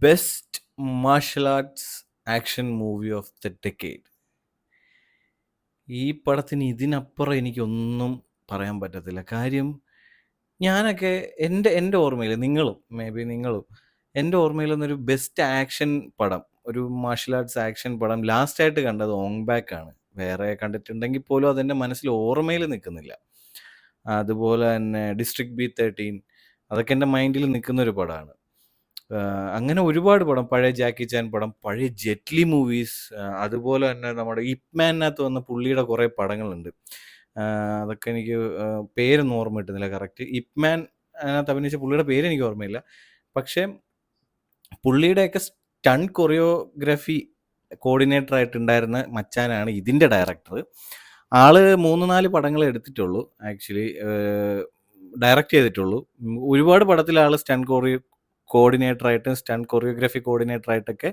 Best martial arts action movie of the decade. ഈ പടത്തിന് ഇതിനപ്പുറം എനിക്കൊന്നും പറയാൻ പറ്റത്തില്ല. കാര്യം ഞാനൊക്കെ എൻ്റെ ഓർമ്മയിൽ നിങ്ങളും എൻ്റെ ഓർമ്മയിലൊന്നൊരു ബെസ്റ്റ് ആക്ഷൻ പടം, ഒരു മാർഷൽ ആർട്സ് ആക്ഷൻ പടം ലാസ്റ്റായിട്ട് കണ്ടത് ഓങ് ബാക്ക് ആണ്. വേറെ കണ്ടിട്ടുണ്ടെങ്കിൽ പോലും അതെൻ്റെ മനസ്സിൽ ഓർമ്മയിൽ നിൽക്കുന്നില്ല. അതുപോലെ തന്നെ ഡിസ്ട്രിക്ട് B13, അതൊക്കെ എൻ്റെ മൈൻഡിൽ നിൽക്കുന്നൊരു പടമാണ്. അങ്ങനെ ഒരുപാട് പടം, പഴയ ജാക്കി ചാൻ പടം, പഴയ ജെറ്റ്ലി മൂവീസ്, അതുപോലെ തന്നെ നമ്മുടെ ഇപ്മാനകത്ത് വന്ന പുള്ളിയുടെ കുറേ പടങ്ങളുണ്ട്. അതൊക്കെ എനിക്ക് പേരൊന്നും ഓർമ്മ കിട്ടുന്നില്ല കറക്റ്റ്. ഇപ്മാൻ അതിനകത്ത് അഭിനയിച്ച പുള്ളിയുടെ പേര് എനിക്ക് ഓർമ്മയില്ല. പക്ഷേ പുള്ളിയുടെയൊക്കെ സ്റ്റൺ കൊറിയോഗ്രഫി കോർഡിനേറ്റർ ആയിട്ടുണ്ടായിരുന്ന മച്ചാനാണ് ഇതിൻ്റെ ഡയറക്ടർ. ആള് 3-4 പടങ്ങൾ എടുത്തിട്ടുള്ളൂ, ആക്ച്വലി ഡയറക്റ്റ് ചെയ്തിട്ടുള്ളൂ. ഒരുപാട് പടത്തിൽ ആൾ സ്റ്റൺ കോർഡിനേറ്ററായിട്ടും സ്റ്റൺ കൊറിയോഗ്രഫി കോർഡിനേറ്ററായിട്ടൊക്കെ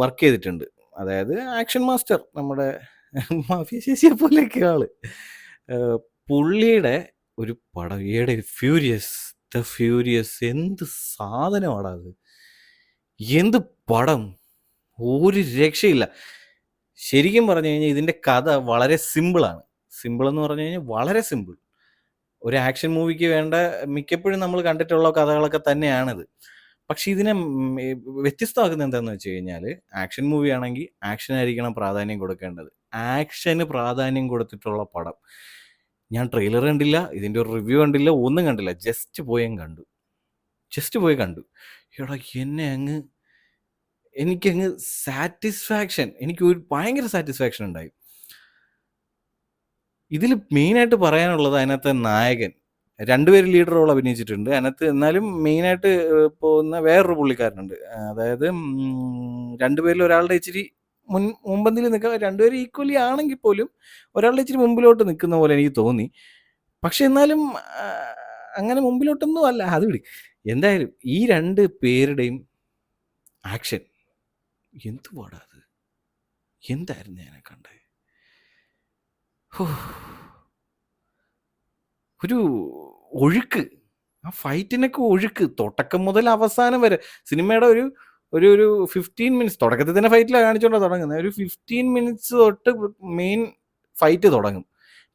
വർക്ക് ചെയ്തിട്ടുണ്ട്. അതായത് ആക്ഷൻ മാസ്റ്റർ, നമ്മുടെ മാഫിയ ശശിയെ പോലെയൊക്കെ ആള്. പുള്ളിയുടെ ഒരു പടം ഏടെ ദ ഫ്യൂരിയസ്, എന്ത് സാധനമാടാ അത്, എന്ത് പടം, ഒരു രക്ഷയില്ല. ശരിക്കും പറഞ്ഞു കഴിഞ്ഞാൽ ഇതിൻ്റെ കഥ വളരെ സിമ്പിളാണ്. സിമ്പിൾ എന്ന് പറഞ്ഞു കഴിഞ്ഞാൽ വളരെ സിമ്പിൾ. ഒരു ആക്ഷൻ മൂവിക്ക് വേണ്ട മിക്കപ്പോഴും നമ്മൾ കണ്ടിട്ടുള്ള കഥകളൊക്കെ തന്നെയാണിത്. പക്ഷെ ഇതിനെ വ്യത്യസ്തമാക്കുന്നത് എന്താണെന്ന് വെച്ച് കഴിഞ്ഞാൽ, ആക്ഷൻ മൂവി ആണെങ്കിൽ ആക്ഷനായിരിക്കണം പ്രാധാന്യം കൊടുക്കേണ്ടത്. ആക്ഷന് പ്രാധാന്യം കൊടുത്തിട്ടുള്ള പടം. ഞാൻ ട്രെയിലർ കണ്ടില്ല, ഇതിൻ്റെ ഒരു റിവ്യൂ കണ്ടില്ല, ഒന്നും കണ്ടില്ല. ജസ്റ്റ് പോയി കണ്ടു. എടാ എനിക്കങ്ങ് സാറ്റിസ്ഫാക്ഷൻ, എനിക്ക് ഒരു ഭയങ്കര സാറ്റിസ്ഫാക്ഷൻ ഉണ്ടായി. ഇതിൽ മെയിനായിട്ട് പറയാനുള്ളത് അതിനകത്തെ നായകൻ. 2 പേര് ലീഡർ റോൾ അഭിനയിച്ചിട്ടുണ്ട് അതിനകത്ത്. എന്നാലും മെയിനായിട്ട് പോകുന്ന വേറൊരു പുള്ളിക്കാരനുണ്ട്. അതായത് 2 പേരിൽ ഒരാളുടെ ഇച്ചിരി മുമ്പന്തിൽ നിൽക്കുക. 2 പേര് ഈക്വലി ആണെങ്കിൽ പോലും ഒരാളുടെ ഇച്ചിരി മുമ്പിലോട്ട് നിൽക്കുന്ന പോലെ എനിക്ക് തോന്നി. പക്ഷെ എന്നാലും അങ്ങനെ മുമ്പിലോട്ടൊന്നും അല്ല, അത് വിട്. എന്തായാലും ഈ 2 പേരുടെയും ആക്ഷൻ എന്ത് പാടാ അത്, എന്തായിരുന്നു ഞാനെ കണ്ടേ. ഒരു ഒഴുക്ക്, ആ ഫൈറ്റിനൊക്കെ ഒഴുക്ക്, തുടക്കം മുതൽ അവസാനം വരെ. സിനിമയുടെ ഒരു 15 മിനിറ്റ്സ്, തുടക്കത്തിൽ തന്നെ ഫൈറ്റിലാണ് കാണിച്ചുകൊണ്ടാണ് തുടങ്ങുന്നത്. ഒരു 15 മിനിറ്റ്സ് തൊട്ട് മെയിൻ ഫൈറ്റ് തുടങ്ങും.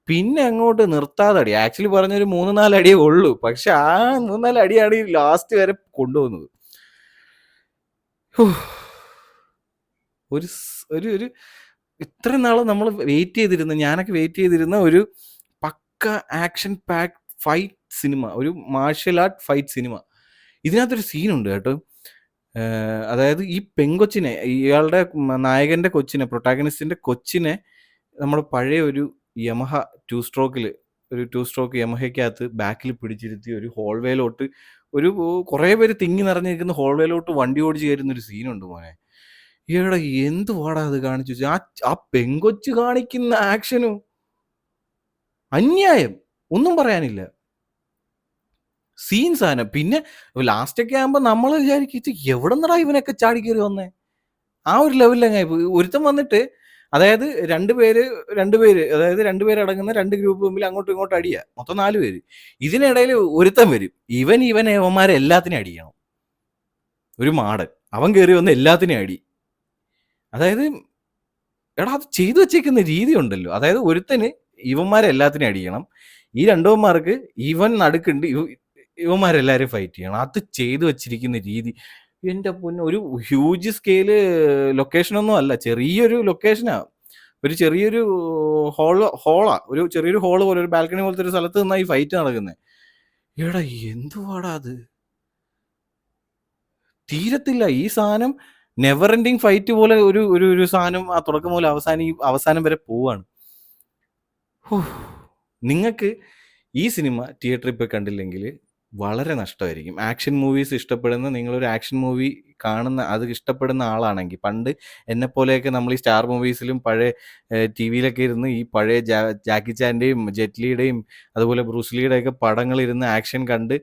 പിന്നെ അങ്ങോട്ട് നിർത്താതെ അടി. ആക്ച്വലി പറഞ്ഞൊരു 3-4 അടിയേ ഉള്ളൂ, പക്ഷെ ആ 3-4 അടിയാണ് ഈ ലാസ്റ്റ് വരെ കൊണ്ടുപോകുന്നത്. ഒരു ഇത്രയും നാൾ നമ്മൾ ഞാനൊക്കെ വെയിറ്റ് ചെയ്തിരുന്ന ഒരു പക്ക ആക്ഷൻ പാക്ക് ഫൈറ്റ് സിനിമ, ഒരു മാർഷൽ ആർട്ട് ഫൈറ്റ് സിനിമ. ഇതിനകത്തൊരു സീനുണ്ട് കേട്ടോ. അതായത് ഈ പെങ്കൊച്ചിനെ, ഇയാളുടെ നായകന്റെ കൊച്ചിനെ, പ്രൊട്ടാഗണിസ്റ്റിന്റെ കൊച്ചിനെ നമ്മുടെ പഴയ ഒരു യമഹ 2 സ്ട്രോക്ക് യമഹയ്ക്കകത്ത് ബാക്കിൽ പിടിച്ചിരുത്തി ഒരു ഹോൾവേയിലോട്ട്, ഒരു കുറേ പേര് തിങ്ങി നിറഞ്ഞിരിക്കുന്ന ഹോൾവേയിലോട്ട് വണ്ടി ഓടിച്ച് കയറുന്ന ഒരു സീനുണ്ട് മോനെ. ഈയിടെ എന്ത് പാടാ അത് കാണിച്ചു. ആ പെങ്കൊച്ച് കാണിക്കുന്ന ആക്ഷനും അന്യായം, ഒന്നും പറയാനില്ല. സീൻ സാധനം. പിന്നെ ലാസ്റ്റൊക്കെ ആകുമ്പോൾ നമ്മൾ വിചാരിക്കും എവിടെ നിന്നാ ഇവനൊക്കെ ചാടി കയറി വന്നേ. ആ ഒരു ലെവലിലങ്ങായി പോയി. ഒരുത്തം വന്നിട്ട്, അതായത് 2 പേര് അതായത് 2 പേര് അടങ്ങുന്ന 2 ഗ്രൂപ്പ് തമ്മിൽ അങ്ങോട്ടും ഇങ്ങോട്ടും അടിയാ. മൊത്തം 4 പേര്. ഇതിനിടയിൽ ഒരുത്തം വരും, ഇവന്മാരെ എല്ലാത്തിനും അടിക്കണം. ഒരു മാടൻ, അവൻ കയറി വന്ന് എല്ലാത്തിനും അടി. അതായത് എടാ, അത് ചെയ്തു വെച്ചേക്കുന്ന രീതി ഉണ്ടല്ലോ. അതായത് ഒരുത്തന് ഇവന്മാരെ എല്ലാത്തിനും അടിക്കണം, ഈ 2 ഇവൻ നടുക്കുണ്ട്, ഇവന്മാരെല്ലാവരും ഫൈറ്റ് ചെയ്യണം. അത് ചെയ്തു വെച്ചിരിക്കുന്ന രീതി, എൻ്റെ പൊന്നെ. ഒരു ഹ്യൂജ് സ്കെയില് ലൊക്കേഷനൊന്നും അല്ല, ചെറിയൊരു ലൊക്കേഷനാ. ഒരു ചെറിയൊരു ഹോളാ, ഒരു ചെറിയൊരു ഹോള് പോലെ, ഒരു ബാൽക്കണി പോലത്തെ ഒരു സ്ഥലത്ത് നിന്നാ ഈ ഫൈറ്റ് നടക്കുന്നത്. എടാ എന്തുവാടാ അത്, തീരത്തില്ല ഈ സാധനം. നെവർ എൻഡിങ് ഫൈറ്റ് പോലെ ഒരു സാധനം ആ തുടക്കം മുതൽ അവസാനം വരെ പോവാണ്. നിങ്ങൾക്ക് ഈ സിനിമ തിയേറ്ററിൽ പോയി കണ്ടില്ലെങ്കിൽ വളരെ നഷ്ടമായിരിക്കും. ആക്ഷൻ മൂവീസ് ഇഷ്ടപ്പെടുന്ന, നിങ്ങളൊരു ആക്ഷൻ മൂവി അത് ഇഷ്ടപ്പെടുന്ന ആളാണെങ്കിൽ, പണ്ട് എന്നെപ്പോലെയൊക്കെ നമ്മൾ ഈ സ്റ്റാർ മൂവീസിലും പഴയ ടി വിയിലൊക്കെ ഇരുന്ന് ഈ പഴയ ജാക്കി ചാൻ്റെയും ജെറ്റ്ലിയുടെയും അതുപോലെ ബ്രൂസ്ലിയുടെയൊക്കെ പടങ്ങളിരുന്ന് ആക്ഷൻ കണ്ട്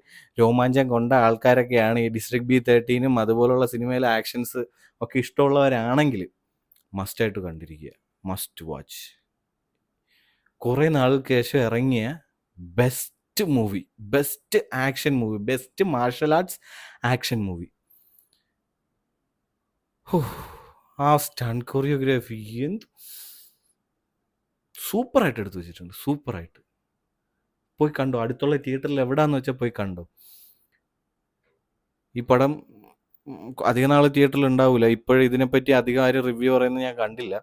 രോമാഞ്ചം കൊണ്ട ആൾക്കാരൊക്കെയാണ് ഈ ഡിസ്ട്രിക്ട് B13 അതുപോലുള്ള സിനിമയിലെ ആക്ഷൻസ് ഒക്കെ ഇഷ്ടമുള്ളവരാണെങ്കിൽ മസ്റ്റായിട്ട് കണ്ടിരിക്കുക, മസ്റ്റ് വാച്ച്. കുറേ നാൾക്ക് ശേഷം ഇറങ്ങിയ best movie, best action movie, best martial arts action movie. ഹോ! ആ സ്റ്റണ്ട് കൊറിയോഗ്രാഫി എന്ത് സൂപ്പറായിട്ട് എടുത്ത് വെച്ചിട്ടുണ്ട്. സൂപ്പറായിട്ട്. പോയി കണ്ടോ. അടുത്തുള്ള തിയേറ്ററിൽ എവിടാന്ന് വെച്ചാ പോയി കണ്ടോ. ഈ പടം അധിക നാള് തിയേറ്ററിൽ ഉണ്ടാവൂല. ഇപ്പഴും ഇതിനെപ്പറ്റി അധികം ആരും റിവ്യൂ പറയുന്നത് ഞാൻ കണ്ടില്ല.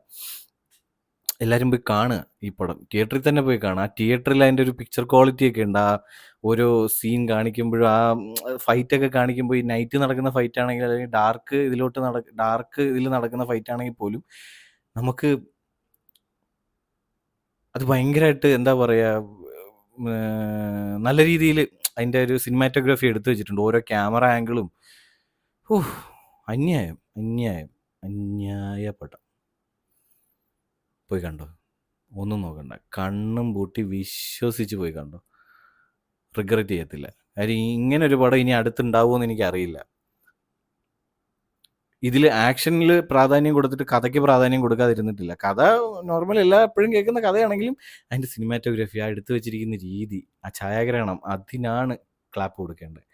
എല്ലാരും പോയി കാണുക ഈ പടം. തിയേറ്ററിൽ തന്നെ പോയി കാണുക. ആ തിയേറ്ററിൽ അതിൻ്റെ ഒരു പിക്ചർ ക്വാളിറ്റി ഒക്കെ ഉണ്ട്. ആ ഓരോ സീൻ കാണിക്കുമ്പോഴും ആ ഫൈറ്റൊക്കെ കാണിക്കുമ്പോൾ ഈ നൈറ്റ് നടക്കുന്ന ഫൈറ്റ് ആണെങ്കിൽ അല്ലെങ്കിൽ ഡാർക്ക് ഇതിൽ നടക്കുന്ന ഫൈറ്റ് ആണെങ്കിൽ പോലും നമുക്ക് അത് ഭയങ്കരമായിട്ട് എന്താ പറയുക നല്ല രീതിയിൽ അതിൻ്റെ ഒരു സിനിമാറ്റോഗ്രാഫി എടുത്തു വെച്ചിട്ടുണ്ട്. ഓരോ ക്യാമറ ആംഗിളും അന്യായം അന്യായം അന്യായ പടം. പോയി കണ്ടോ. ഒന്നും നോക്കണ്ട. കണ്ണും പൂട്ടി വിശ്വസിച്ച് പോയി കണ്ടോ. റിഗ്രറ്റ് ചെയ്യത്തില്ല. കാര്യം ഇങ്ങനൊരു പടം ഇനി അടുത്തുണ്ടാവുമെന്ന് എനിക്കറിയില്ല. ഇതിൽ ആക്ഷനിൽ പ്രാധാന്യം കൊടുത്തിട്ട് കഥയ്ക്ക് പ്രാധാന്യം കൊടുക്കാതിരുന്നിട്ടില്ല. കഥ നോർമൽ എപ്പോഴും കേൾക്കുന്ന കഥയാണെങ്കിലും അതിൻ്റെ സിനിമാറ്റോഗ്രാഫി, ആ എടുത്തു വെച്ചിരിക്കുന്ന രീതി, ആ ഛായാഗ്രഹണം, അതിനാണ് ക്ലാപ്പ് കൊടുക്കേണ്ടത്.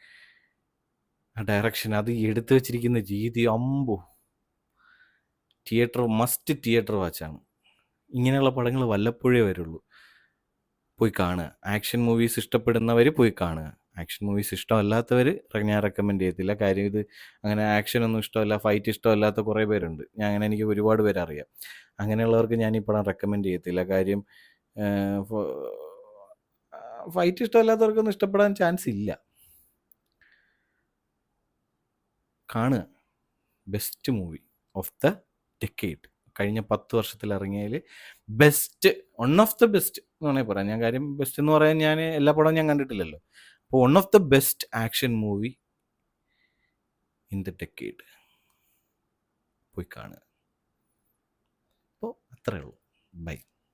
ആ ഡയറക്ഷൻ, അത് എടുത്തു വെച്ചിരിക്കുന്ന രീതി, അമ്പോ. മസ്റ്റ് തിയേറ്റർ വാച്ചാണ്. ഇങ്ങനെയുള്ള പടങ്ങൾ വല്ലപ്പോഴേ വരുള്ളൂ. പോയി കാണുക. ആക്ഷൻ മൂവീസ് ഇഷ്ടപ്പെടുന്നവർ പോയി കാണുക. ആക്ഷൻ മൂവീസ് ഇഷ്ടമല്ലാത്തവർ ഞാൻ റെക്കമെൻഡ് ചെയ്യത്തില്ല. കാര്യം ഇത് അങ്ങനെ ആക്ഷനൊന്നും ഇഷ്ടമല്ല, ഫൈറ്റ് ഇഷ്ടമല്ലാത്ത കുറേ പേരുണ്ട്. എനിക്ക് ഒരുപാട് പേരെ അറിയാം. അങ്ങനെയുള്ളവർക്ക് ഞാൻ ഈ പടം റെക്കമെൻഡ് ചെയ്യത്തില്ല. കാര്യം ഫൈറ്റ് ഇഷ്ടമല്ലാത്തവർക്കൊന്നും ഇഷ്ടപ്പെടാൻ ചാൻസ് ഇല്ല. കാണുക. Best movie of the decade. കഴിഞ്ഞ 10 വർഷത്തിൽ ഇറങ്ങിയതിൽ best, one of the best എന്ന് വേണമെങ്കിൽ പറയാം. ഞാൻ കാര്യം ബെസ്റ്റ് എന്ന് പറയാൻ ഞാൻ എല്ലാ പടവും ഞാൻ കണ്ടിട്ടില്ലല്ലോ. അപ്പോൾ one of the best action movie in the decade. പോയി കാണുക. അപ്പോൾ അത്രയേ ഉള്ളൂ. ബൈ.